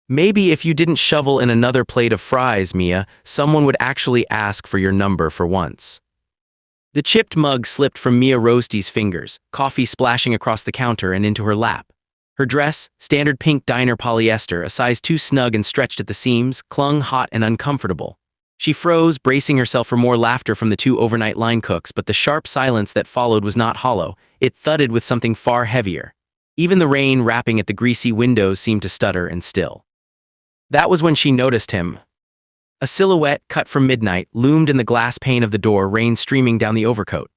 Maybe if you didn't shovel in another plate of fries, Mia, someone would actually ask for your number for once. The chipped mug slipped from Mia Roasty's fingers, coffee splashing across the counter and into her lap. Her dress, standard pink diner polyester, a size too snug and stretched at the seams, clung hot and uncomfortable. She froze, bracing herself for more laughter from the two overnight line cooks, but the sharp silence that followed was not hollow. It thudded with something far heavier. Even the rain rapping at the greasy windows seemed to stutter and still. That was when she noticed him. A silhouette cut from midnight loomed in the glass pane of the door, rain streaming down the overcoat.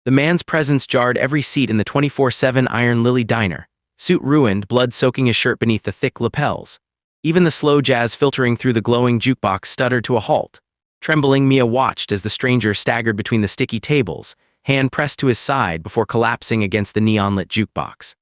The man's presence jarred every seat in the 24/7 Iron Lily diner. Suit ruined, blood soaking his shirt beneath the thick lapels. Even the slow jazz filtering through the glowing jukebox stuttered to a halt. Trembling, Mia watched as the stranger staggered between the sticky tables, hand pressed to his side before collapsing against the neon-lit jukebox.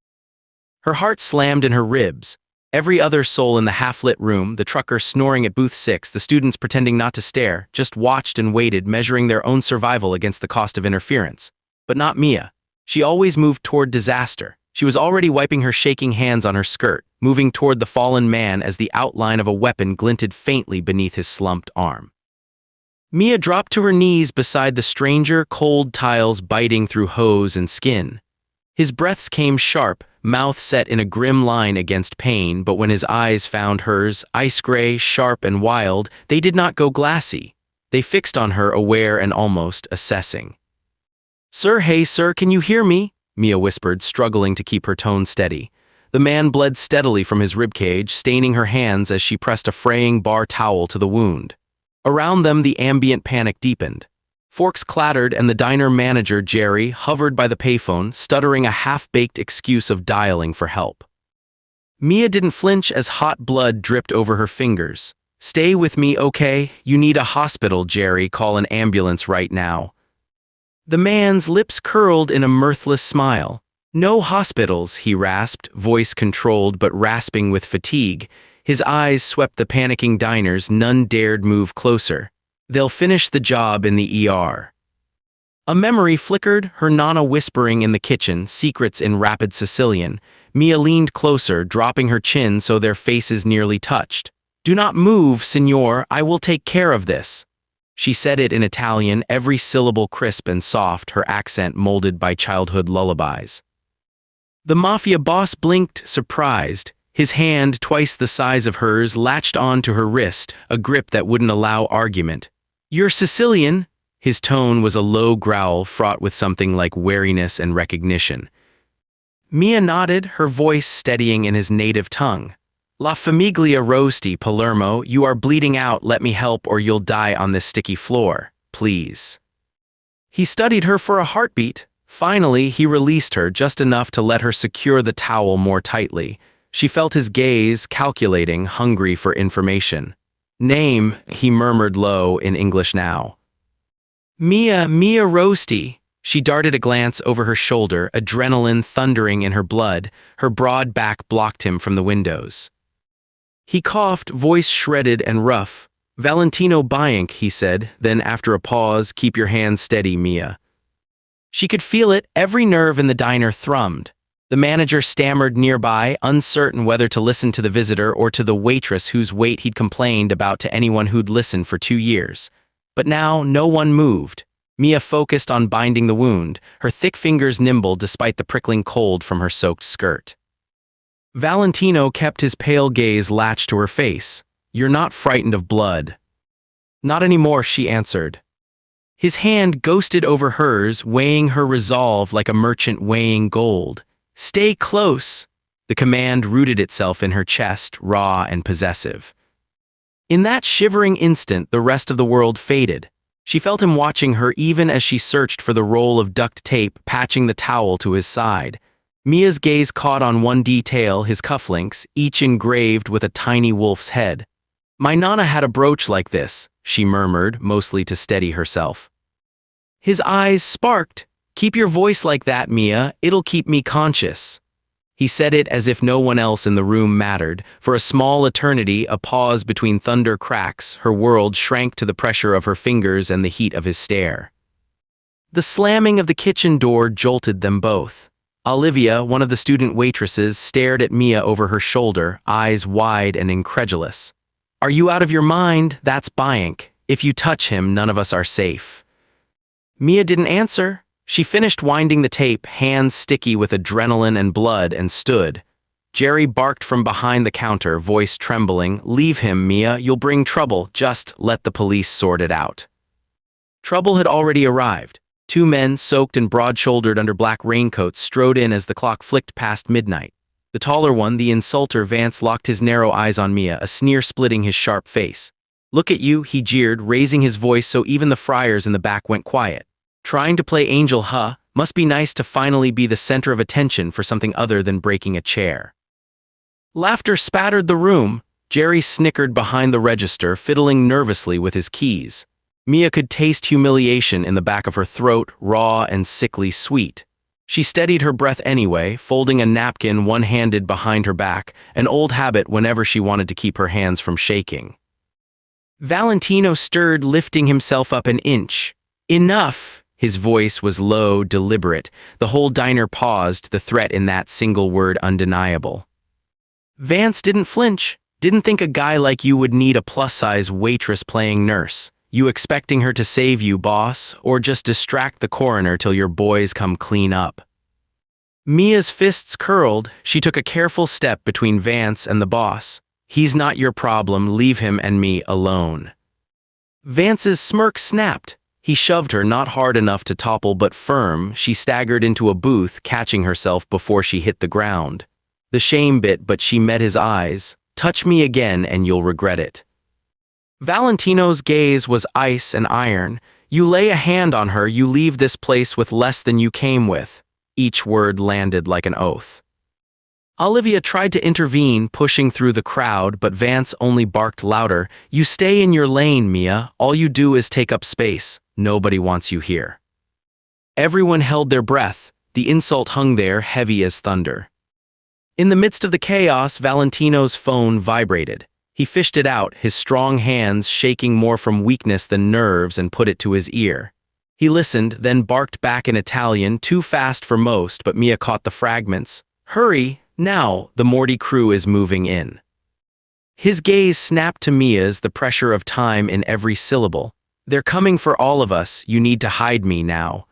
Her heart slammed in her ribs. Every other soul in the half-lit room, the trucker snoring at booth 6, the students pretending not to stare, just watched and waited, measuring their own survival against the cost of interference. But not Mia. She always moved toward disaster. She was already wiping her shaking hands on her skirt, moving toward the fallen man as the outline of a weapon glinted faintly beneath his slumped arm. Mia dropped to her knees beside the stranger, cold tiles biting through hose and skin. His breaths came sharp, mouth set in a grim line against pain, but when his eyes found hers, ice gray, sharp and wild, they did not go glassy. They fixed on her, aware and almost assessing. "Sir, hey sir, can you hear me?" Mia whispered, struggling to keep her tone steady. The man bled steadily from his ribcage, staining her hands as she pressed a fraying bar towel to the wound. Around them, the ambient panic deepened. Forks clattered and the diner manager, Jerry, hovered by the payphone, stuttering a half-baked excuse of dialing for help. Mia didn't flinch as hot blood dripped over her fingers. "Stay with me, okay? You need a hospital, Jerry. Call an ambulance right now." The man's lips curled in a mirthless smile. "No hospitals," he rasped, voice controlled but rasping with fatigue. His eyes swept the panicking diners, none dared move closer. "They'll finish the job in the ER." A memory flickered, her nana whispering in the kitchen, secrets in rapid Sicilian. Mia leaned closer, dropping her chin so their faces nearly touched. "Do not move, signor, I will take care of this." She said it in Italian, every syllable crisp and soft, her accent molded by childhood lullabies. The Mafia boss blinked, surprised. His hand, twice the size of hers, latched onto her wrist, a grip that wouldn't allow argument. "You're Sicilian?" His tone was a low growl fraught with something like wariness and recognition. Mia nodded, her voice steadying in his native tongue. "La Famiglia Rosti, Palermo, you are bleeding out, let me help or you'll die on this sticky floor, please." He studied her for a heartbeat. Finally, he released her just enough to let her secure the towel more tightly. She felt his gaze, calculating, hungry for information. "Name," he murmured low in English now. Mia Roastyy." She darted a glance over her shoulder, adrenaline thundering in her blood. Her broad back blocked him from the windows. He coughed, voice shredded and rough. "Valentino Bianc," he said, then after a pause, "Keep your hands steady, Mia." She could feel it, every nerve in the diner thrummed. The manager stammered nearby, uncertain whether to listen to the visitor or to the waitress whose weight he'd complained about to anyone who'd listened for 2 years. But now, no one moved. Mia focused on binding the wound, her thick fingers nimble despite the prickling cold from her soaked skirt. Valentino kept his pale gaze latched to her face. "You're not frightened of blood." "Not anymore," she answered. His hand ghosted over hers, weighing her resolve like a merchant weighing gold. "Stay close." The command rooted itself in her chest, raw and possessive. In that shivering instant, the rest of the world faded. She felt him watching her even as she searched for the roll of duct tape, patching the towel to his side. Mia's gaze caught on one detail, his cufflinks, each engraved with a tiny wolf's head. "My nana had a brooch like this," she murmured, mostly to steady herself. His eyes sparked. "Keep your voice like that, Mia. It'll keep me conscious." He said it as if no one else in the room mattered. For a small eternity, a pause between thunder cracks, her world shrank to the pressure of her fingers and the heat of his stare. The slamming of the kitchen door jolted them both. Olivia, one of the student waitresses, stared at Mia over her shoulder, eyes wide and incredulous. Are you out of your mind? That's Bianc. If you touch him, none of us are safe. Mia didn't answer. She finished winding the tape, hands sticky with adrenaline and blood, and stood. Jerry barked from behind the counter, voice trembling, "Leave him, Mia, you'll bring trouble, just let the police sort it out." Trouble had already arrived. Two men, soaked and broad-shouldered under black raincoats, strode in as the clock flicked past midnight. The taller one, the insulter Vance, locked his narrow eyes on Mia, a sneer splitting his sharp face. "Look at you," he jeered, raising his voice so even the friars in the back went quiet. "Trying to play angel, huh? Must be nice to finally be the center of attention for something other than breaking a chair." Laughter spattered the room. Jerry snickered behind the register, fiddling nervously with his keys. Mia could taste humiliation in the back of her throat, raw and sickly sweet. She steadied her breath anyway, folding a napkin one-handed behind her back, an old habit whenever she wanted to keep her hands from shaking. Valentino stirred, lifting himself up an inch. "Enough!" His voice was low, deliberate. The whole diner paused, the threat in that single word undeniable. Vance didn't flinch. "Didn't think a guy like you would need a plus-size waitress playing nurse. You expecting her to save you, boss, or just distract the coroner till your boys come clean up?" Mia's fists curled. She took a careful step between Vance and the boss. "He's not your problem, leave him and me alone." Vance's smirk snapped. He shoved her, not hard enough to topple but firm. She staggered into a booth, catching herself before she hit the ground. The shame bit, but she met his eyes. "Touch me again and you'll regret it." Valentino's gaze was ice and iron. "You lay a hand on her, you leave this place with less than you came with." Each word landed like an oath. Olivia tried to intervene, pushing through the crowd, but Vance only barked louder. "You stay in your lane, Mia. All you do is take up space. Nobody wants you here." Everyone held their breath. The insult hung there, heavy as thunder. In the midst of the chaos, Valentino's phone vibrated. He fished it out, his strong hands shaking more from weakness than nerves, and put it to his ear. He listened, then barked back in Italian, too fast for most, but Mia caught the fragments. "Hurry, now, the Morty crew is moving in." His gaze snapped to Mia's, the pressure of time in every syllable. "They're coming for all of us, you need to hide me now."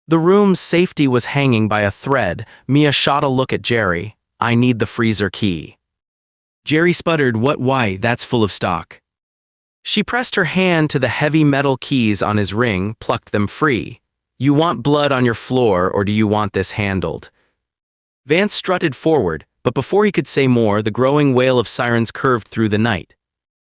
The room's safety was hanging by a thread. Mia shot a look at Jerry. "I need the freezer key." Jerry sputtered, Why, that's full of stock." She pressed her hand to the heavy metal keys on his ring, plucked them free. "You want blood on your floor, or do you want this handled?" Vance strutted forward, but before he could say more, the growing wail of sirens curved through the night.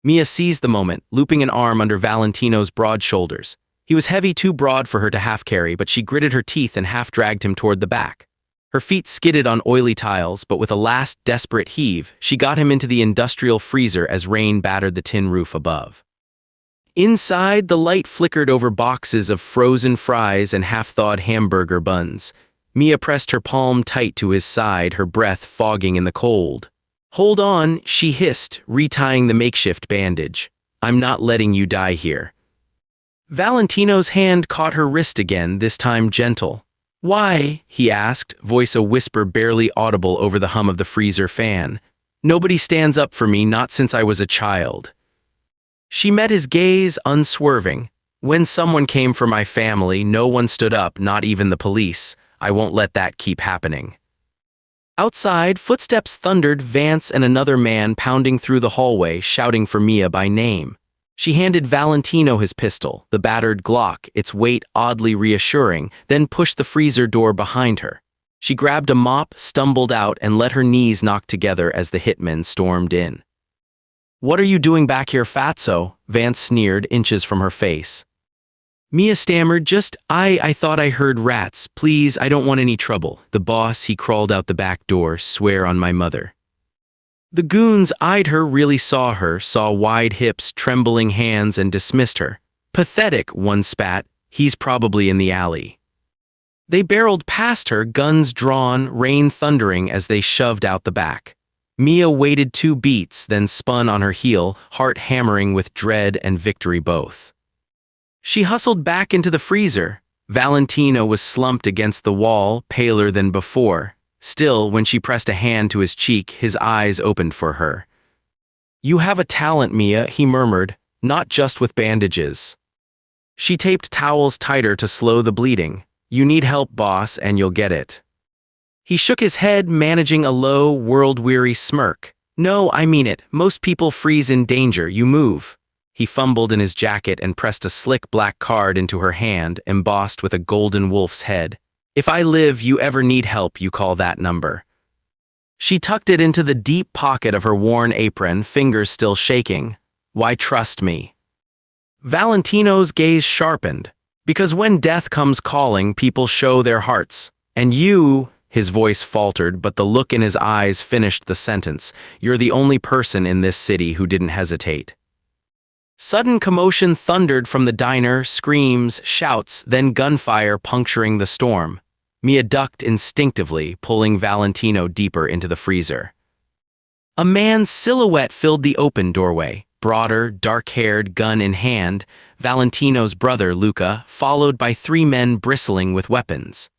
Mia seized the moment, looping an arm under Valentino's broad shoulders. He was heavy, too broad for her to half-carry, but she gritted her teeth and half-dragged him toward the back. Her feet skidded on oily tiles, but with a last desperate heave, she got him into the industrial freezer as rain battered the tin roof above. Inside, the light flickered over boxes of frozen fries and half-thawed hamburger buns. Mia pressed her palm tight to his side, her breath fogging in the cold. "Hold on," she hissed, retying the makeshift bandage. "I'm not letting you die here." Valentino's hand caught her wrist again, this time gentle. "Why?" he asked, voice a whisper barely audible over the hum of the freezer fan. "Nobody stands up for me, not since I was a child." She met his gaze, unswerving. "When someone came for my family, no one stood up, not even the police. I won't let that keep happening." Outside, footsteps thundered, Vance and another man pounding through the hallway, shouting for Mia by name. She handed Valentino his pistol, the battered Glock, its weight oddly reassuring, then pushed the freezer door behind her. She grabbed a mop, stumbled out, and let her knees knock together as the hitmen stormed in. "What are you doing back here, fatso?" Vance sneered, inches from her face. Mia stammered, I thought I heard rats. Please, I don't want any trouble." The boss, he crawled out the back door, "Swear on my mother." The goons eyed her, really saw her, saw wide hips, trembling hands, and dismissed her. "Pathetic," one spat. "He's probably in the alley." They barreled past her, guns drawn, rain thundering as they shoved out the back. Mia waited 2 beats, then spun on her heel, heart hammering with dread and victory both. She hustled back into the freezer. Valentino was slumped against the wall, paler than before. Still, when she pressed a hand to his cheek, his eyes opened for her. "You have a talent, Mia," he murmured, "not just with bandages." She taped towels tighter to slow the bleeding. "You need help, boss, and you'll get it." He shook his head, managing a low, world-weary smirk. "No, I mean it. Most people freeze in danger. You move." He fumbled in his jacket and pressed a slick black card into her hand, embossed with a golden wolf's head. "If I live, you ever need help, you call that number." She tucked it into the deep pocket of her worn apron, fingers still shaking. "Why trust me?" Valentino's gaze sharpened. "Because when death comes calling, people show their hearts. And you," his voice faltered, but the look in his eyes finished the sentence, "you're the only person in this city who didn't hesitate." Sudden commotion thundered from the diner, screams, shouts, then gunfire puncturing the storm. Mia ducked instinctively, pulling Valentino deeper into the freezer. A man's silhouette filled the open doorway. Broader, dark-haired, gun in hand, Valentino's brother, Luca, followed by 3 men bristling with weapons.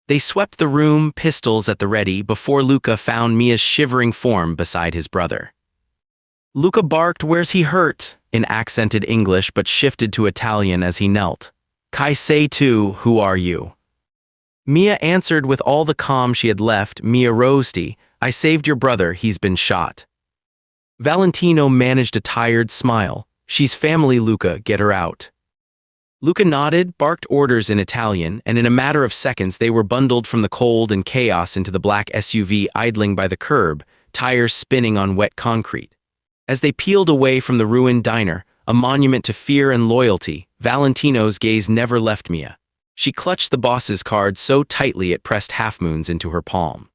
They swept the room, pistols at the ready, before Luca found Mia's shivering form beside his brother. Luca barked, "Where's he hurt?" in accented English, but shifted to Italian as he knelt. "Kai sei tu, who are you?" Mia answered with all the calm she had left. "Mia Rosti, I saved your brother, he's been shot." Valentino managed a tired smile. "She's family, Luca, get her out." Luca nodded, barked orders in Italian, and in a matter of seconds they were bundled from the cold and chaos into the black SUV idling by the curb, tires spinning on wet concrete. As they peeled away from the ruined diner, a monument to fear and loyalty, Valentino's gaze never left Mia. She clutched the boss's card so tightly it pressed half-moons into her palm.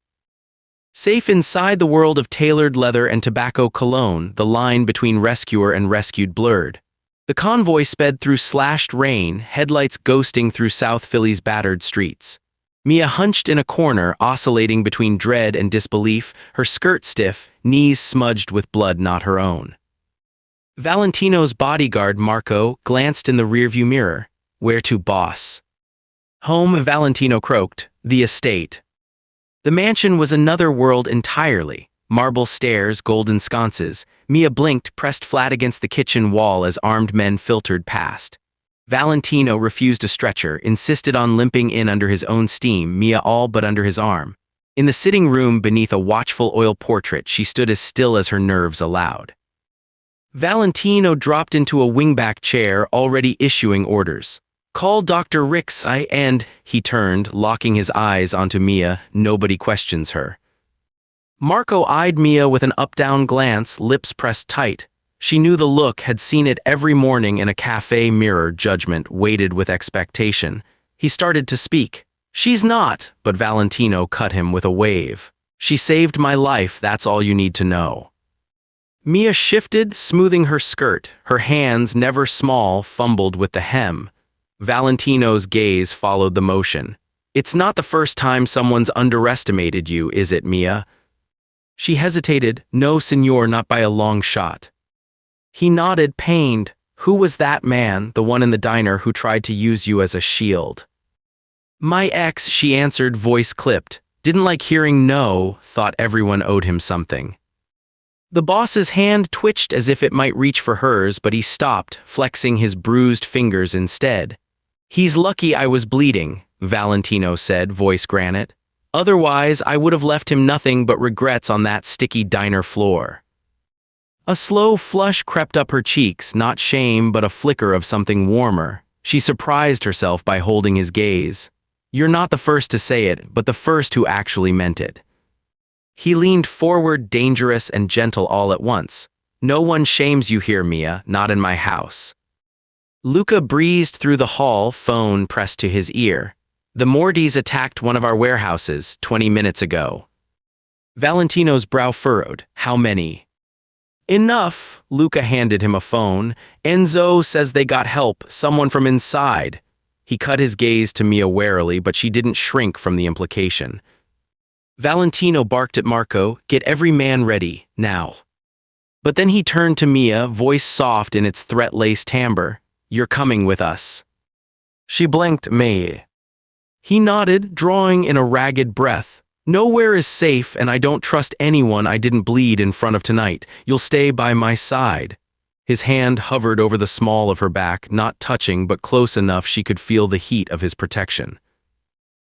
Safe inside the world of tailored leather and tobacco cologne, the line between rescuer and rescued blurred. The convoy sped through slashed rain, headlights ghosting through South Philly's battered streets. Mia hunched in a corner, oscillating between dread and disbelief, her skirt stiff, knees smudged with blood not her own. Valentino's bodyguard, Marco, glanced in the rearview mirror. "Where to, boss?" "Home," Valentino croaked. "The estate." The mansion was another world entirely. Marble stairs, golden sconces. Mia blinked, pressed flat against the kitchen wall as armed men filtered past. Valentino refused a stretcher, insisted on limping in under his own steam, Mia all but under his arm. In the sitting room beneath a watchful oil portrait, she stood as still as her nerves allowed. Valentino dropped into a wingback chair, already issuing orders. "Call Dr. Ricks, and," he turned, locking his eyes onto Mia, "nobody questions her." Marco eyed Mia with an up-down glance, lips pressed tight. She knew the look, had seen it every morning in a cafe mirror. Judgment weighted with expectation. He started to speak. "She's not," but Valentino cut him with a wave. "She saved my life, that's all you need to know." Mia shifted, smoothing her skirt. Her hands, never small, fumbled with the hem. Valentino's gaze followed the motion. "It's not the first time someone's underestimated you, is it, Mia?" She hesitated. "No, senor, not by a long shot." He nodded, pained. "Who was that man, the one in the diner who tried to use you as a shield?" "My ex," she answered, voice clipped. Didn't like hearing no, thought everyone owed him something. The boss's hand twitched as if it might reach for hers, but he stopped, flexing his bruised fingers instead. "He's lucky I was bleeding," Valentino said, voice granite. "Otherwise, I would have left him nothing but regrets on that sticky diner floor." A slow flush crept up her cheeks, not shame but a flicker of something warmer. She surprised herself by holding his gaze. "You're not the first to say it, but the first who actually meant it." He leaned forward, dangerous and gentle all at once. "No one shames you here, Mia, not in my house." Luca breezed through the hall, phone pressed to his ear. "The Mordis attacked one of our warehouses 20 minutes ago." Valentino's brow furrowed. "How many?" "Enough." Luca handed him a phone. "Enzo says they got help, someone from inside." He cut his gaze to Mia warily, but she didn't shrink from the implication. Valentino barked at Marco, "Get every man ready, now." But then he turned to Mia, voice soft in its threat-laced timbre. "You're coming with us." She blinked. "Me?" He nodded, drawing in a ragged breath. Nowhere is safe, and I don't trust anyone I didn't bleed in front of tonight. You'll stay by my side. His hand hovered over the small of her back, not touching but close enough she could feel the heat of his protection.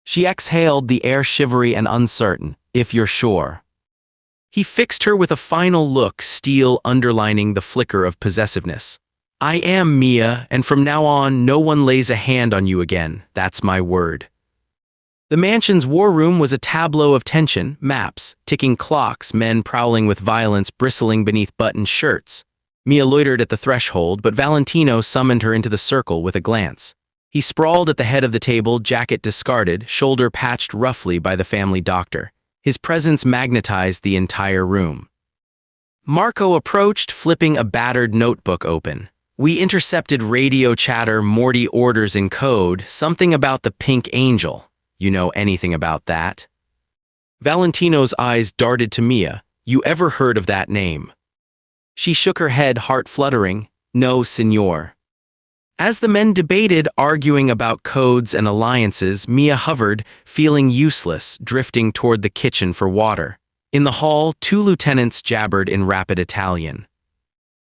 She exhaled, the air shivery and uncertain. If you're sure. He fixed her with a final look, steel underlining the flicker of possessiveness. I am, Mia, and from now on, no one lays a hand on you again. That's my word. The mansion's war room was a tableau of tension, maps, ticking clocks, men prowling with violence bristling beneath buttoned shirts. Mia loitered at the threshold, but Valentino summoned her into the circle with a glance. He sprawled at the head of the table, jacket discarded, shoulder patched roughly by the family doctor. His presence magnetized the entire room. Marco approached, flipping a battered notebook open. We intercepted radio chatter, Morty orders in code, something about the Pink Angel. You know anything about that? Valentino's eyes darted to Mia. You ever heard of that name? She shook her head, heart fluttering. No, senor. As the men debated, arguing about codes and alliances, Mia hovered, feeling useless, drifting toward the kitchen for water. In the hall, 2 lieutenants jabbered in rapid Italian.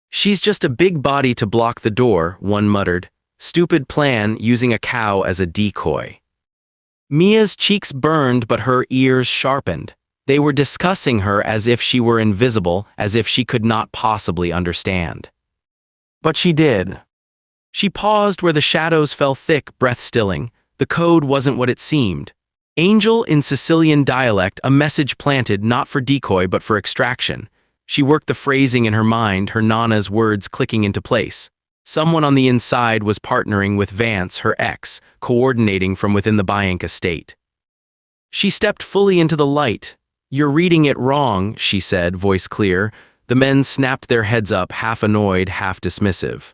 She's just a big body to block the door, one muttered. Stupid plan, using a cow as a decoy. Mia's cheeks burned, but her ears sharpened. They were discussing her as if she were invisible, as if she could not possibly understand. But she did. She paused where the shadows fell thick, breath-stilling. The code wasn't what it seemed. Angel in Sicilian dialect, a message planted not for decoy but for extraction. She worked the phrasing in her mind, her nana's words clicking into place. Someone on the inside was partnering with Vance, her ex, coordinating from within the Bianca estate. She stepped fully into the light. You're reading it wrong, she said, voice clear. The men snapped their heads up, half annoyed, half dismissive.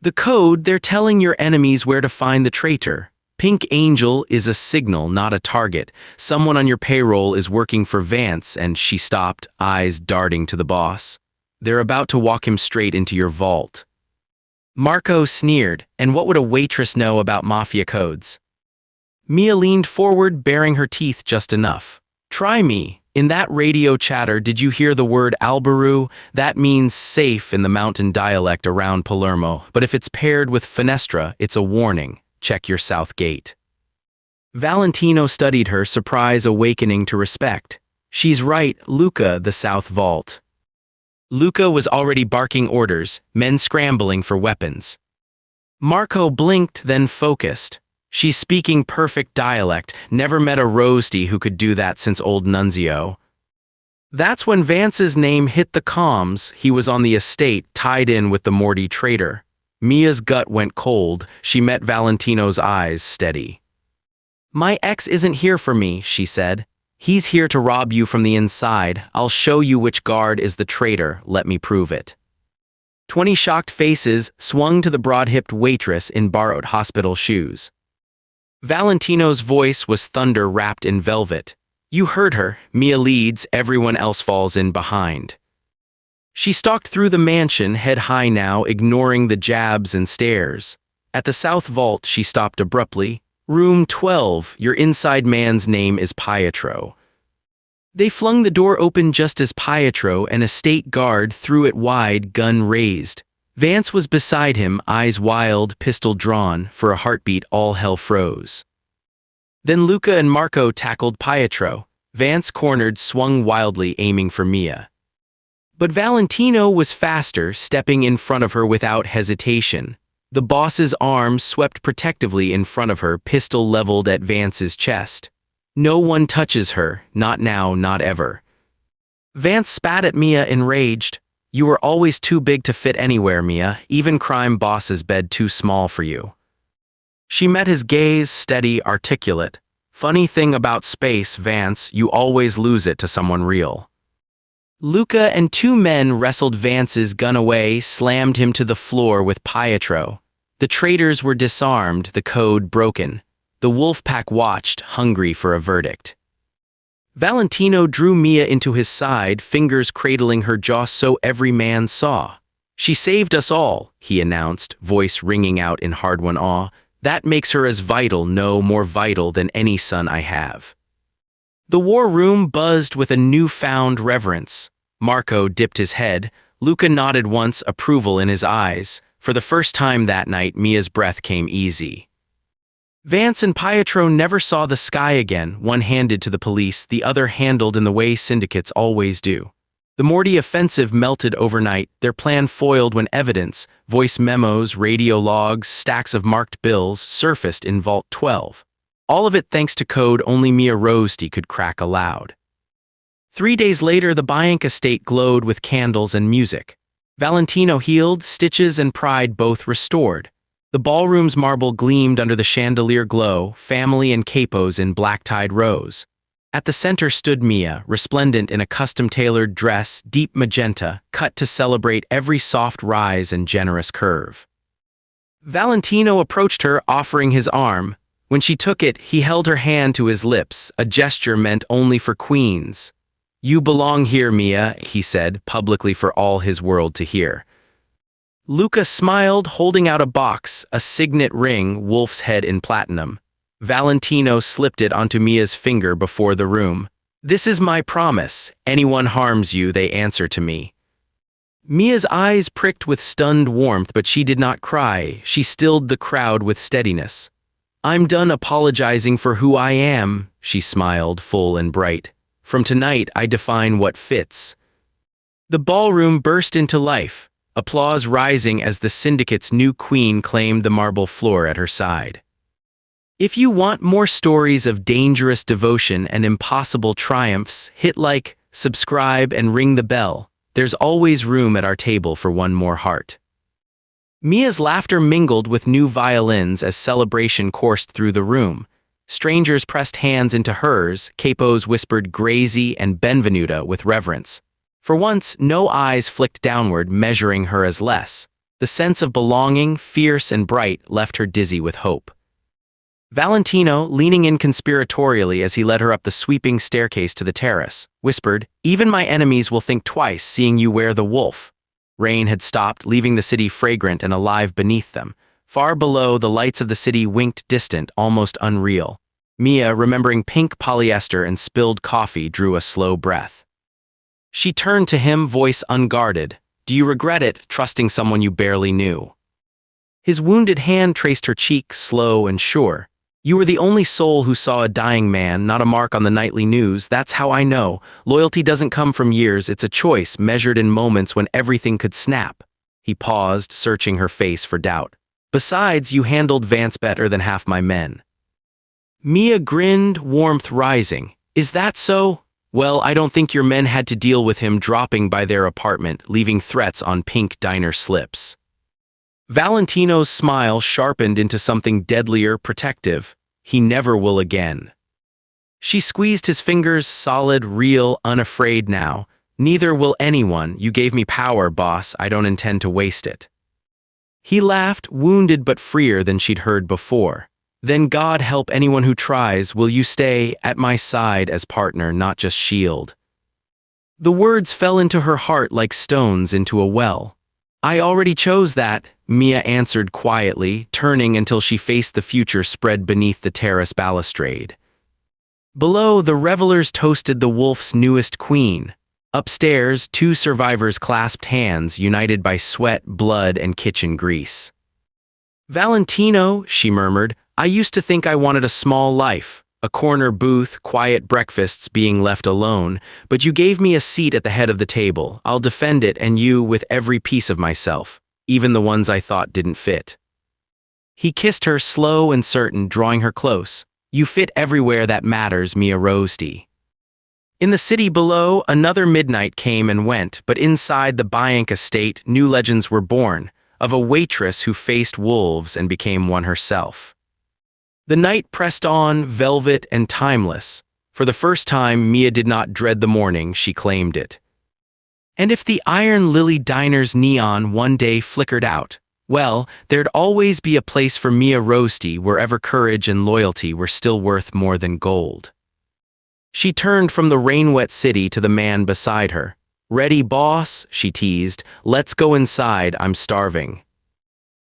The code, they're telling your enemies where to find the traitor. Pink Angel is a signal, not a target. Someone on your payroll is working for Vance, and she stopped, eyes darting to the boss. They're about to walk him straight into your vault. Marco sneered, and what would a waitress know about Mafia codes? Mia leaned forward, baring her teeth just enough. Try me. In that radio chatter, did you hear the word Albaru? That means safe in the mountain dialect around Palermo, but if it's paired with Fenestra, it's a warning. Check your south gate. Valentino studied her, surprise awakening to respect. She's right, Luca, the south vault. Luca was already barking orders, men scrambling for weapons. Marco blinked, then focused. She's speaking perfect dialect, never met a roasty who could do that since old Nunzio. That's when Vance's name hit the comms. He was on the estate, tied in with the Morty traitor. Mia's gut went cold. She met Valentino's eyes, steady. My ex isn't here for me, she said. He's here to rob you from the inside. I'll show you which guard is the traitor. Let me prove it. 20 shocked faces swung to the broad-hipped waitress in borrowed hospital shoes. Valentino's voice was thunder wrapped in velvet. You heard her. Mia leads, everyone else falls in behind. She stalked through the mansion, head high now, ignoring the jabs and stares. At the south vault, she stopped abruptly. Room 12, your inside man's name is Pietro. They flung the door open just as Pietro, an estate guard, threw it wide, gun raised. Vance was beside him, eyes wild, pistol drawn. For a heartbeat, all hell froze. Then Luca and Marco tackled Pietro. Vance, cornered, swung wildly, aiming for Mia. But Valentino was faster, stepping in front of her without hesitation. The boss's arm swept protectively in front of her, pistol leveled at Vance's chest. No one touches her, not now, not ever. Vance spat at Mia, enraged. You were always too big to fit anywhere, Mia, even crime boss's bed too small for you. She met his gaze, steady, articulate. Funny thing about space, Vance, you always lose it to someone real. Luca and 2 men wrestled Vance's gun away, slammed him to the floor with Pietro. The traitors were disarmed, the code broken. The wolf pack watched, hungry for a verdict. Valentino drew Mia into his side, fingers cradling her jaw so every man saw. She saved us all, he announced, voice ringing out in hard-won awe. That makes her as vital, no more vital than any son I have. The war room buzzed with a newfound reverence. Marco dipped his head. Luca nodded once, approval in his eyes. For the first time that night, Mia's breath came easy. Vance and Pietro never saw the sky again, one handed to the police, the other handled in the way syndicates always do. The Morty offensive melted overnight, their plan foiled when evidence, voice memos, radio logs, stacks of marked bills, surfaced in Vault 12. All of it thanks to code only Mia Rosti could crack aloud. 3 days later, the Bianca estate glowed with candles and music. Valentino healed, stitches and pride both restored. The ballroom's marble gleamed under the chandelier glow, family and capos in black-tied rows. At the center stood Mia, resplendent in a custom-tailored dress, deep magenta, cut to celebrate every soft rise and generous curve. Valentino approached her, offering his arm. When she took it, he held her hand to his lips, a gesture meant only for queens. "You belong here, Mia," he said, publicly for all his world to hear. Luca smiled, holding out a box, a signet ring, wolf's head in platinum. Valentino slipped it onto Mia's finger before the room. "This is my promise. Anyone harms you, they answer to me." Mia's eyes pricked with stunned warmth, but she did not cry. She stilled the crowd with steadiness. "I'm done apologizing for who I am," she smiled, full and bright. "From tonight, I define what fits." The ballroom burst into life, applause rising as the syndicate's new queen claimed the marble floor at her side. If you want more stories of dangerous devotion and impossible triumphs, hit like, subscribe, and ring the bell. There's always room at our table for one more heart. Mia's laughter mingled with new violins as celebration coursed through the room. Strangers pressed hands into hers, capos whispered Grazie and Benvenuta with reverence. For once, no eyes flicked downward, measuring her as less. The sense of belonging, fierce and bright, left her dizzy with hope. Valentino, leaning in conspiratorially as he led her up the sweeping staircase to the terrace, whispered, "Even my enemies will think twice seeing you wear the wolf." Rain had stopped, leaving the city fragrant and alive beneath them. Far below, the lights of the city winked distant, almost unreal. Mia, remembering pink polyester and spilled coffee, drew a slow breath. She turned to him, voice unguarded. "Do you regret it, trusting someone you barely knew?" His wounded hand traced her cheek, slow and sure. "You were the only soul who saw a dying man, not a mark on the nightly news. That's how I know. Loyalty doesn't come from years, it's a choice measured in moments when everything could snap." He paused, searching her face for doubt. "Besides, you handled Vance better than half my men." Mia grinned, warmth rising. "Is that so? Well, I don't think your men had to deal with him dropping by their apartment, leaving threats on pink diner slips." Valentino's smile sharpened into something deadlier, protective. "He never will again." She squeezed his fingers, solid, real, unafraid now. "Neither will anyone. You gave me power, boss. I don't intend to waste it." He laughed, wounded but freer than she'd heard before. "Then God help anyone who tries. Will you stay at my side as partner, not just shield?" The words fell into her heart like stones into a well. "I already chose that," Mia answered quietly, turning until she faced the future spread beneath the terrace balustrade. Below, the revelers toasted the wolf's newest queen. Upstairs, 2 survivors clasped hands, united by sweat, blood, and kitchen grease. "Valentino," she murmured, "I used to think I wanted a small life, a corner booth, quiet breakfasts, being left alone, but you gave me a seat at the head of the table. I'll defend it and you with every piece of myself, even the ones I thought didn't fit." He kissed her, slow and certain, drawing her close. "You fit everywhere that matters, Mia Rosti." In the city below, another midnight came and went, but inside the Bianca estate, new legends were born, of a waitress who faced wolves and became one herself. The night pressed on, velvet and timeless. For the first time, Mia did not dread the morning, she claimed it. And if the Iron Lily Diner's neon one day flickered out, well, there'd always be a place for Mia Rosti wherever courage and loyalty were still worth more than gold. She turned from the rain-wet city to the man beside her. "Ready, boss?" she teased. "Let's go inside, I'm starving."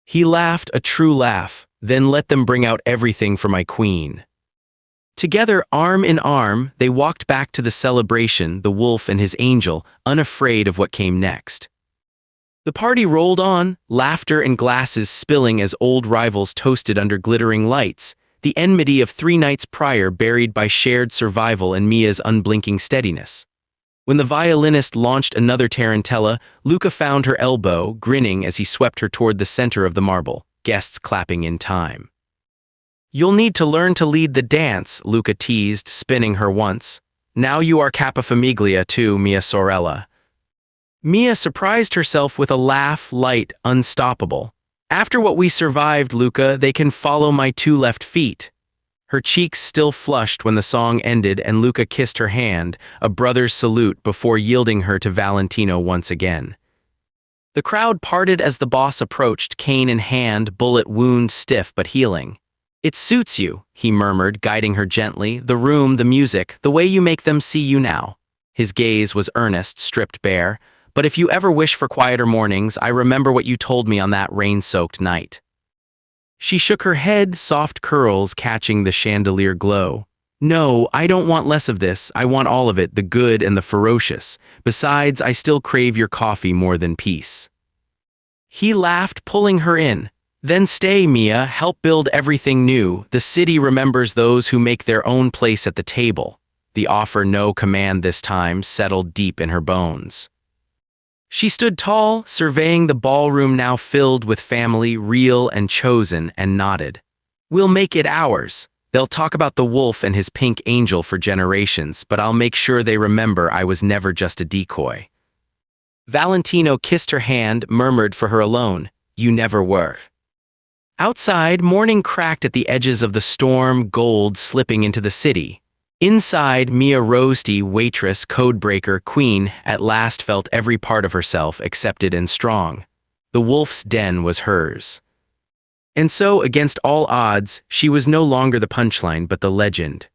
He laughed, a true laugh. Then let them bring out everything for my queen. Together, arm in arm, they walked back to the celebration, the wolf and his angel, unafraid of what came next. The party rolled on, laughter and glasses spilling as old rivals toasted under glittering lights, the enmity of 3 nights prior buried by shared survival and Mia's unblinking steadiness. When the violinist launched another tarantella, Luca found her elbow, grinning as he swept her toward the center of the marble, guests clapping in time. You'll need to learn to lead the dance, Luca teased, spinning her once. Now you are capofamiglia too, Mia Sorella. Mia surprised herself with a laugh, light, unstoppable. After what we survived, Luca, they can follow my 2 left feet. Her cheeks still flushed when the song ended and Luca kissed her hand, a brother's salute before yielding her to Valentino once again. The crowd parted as the boss approached, cane in hand, bullet wound stiff but healing. It suits you, he murmured, guiding her gently, the room, the music, the way you make them see you now. His gaze was earnest, stripped bare. But if you ever wish for quieter mornings, I remember what you told me on that rain-soaked night. She shook her head, soft curls catching the chandelier glow. No, I don't want less of this. I want all of it, the good and the ferocious. Besides, I still crave your coffee more than peace. He laughed, pulling her in. Then stay, Mia, help build everything new. The city remembers those who make their own place at the table. The offer, no command this time, settled deep in her bones. She stood tall, surveying the ballroom now filled with family, real and chosen, and nodded. We'll make it ours. They'll talk about the wolf and his pink angel for generations, but I'll make sure they remember I was never just a decoy. Valentino kissed her hand, murmured for her alone, You never were. Outside, morning cracked at the edges of the storm, gold slipping into the city. Inside, Mia Rosti, waitress, codebreaker, queen, at last felt every part of herself accepted and strong. The wolf's den was hers. And so, against all odds, she was no longer the punchline but the legend.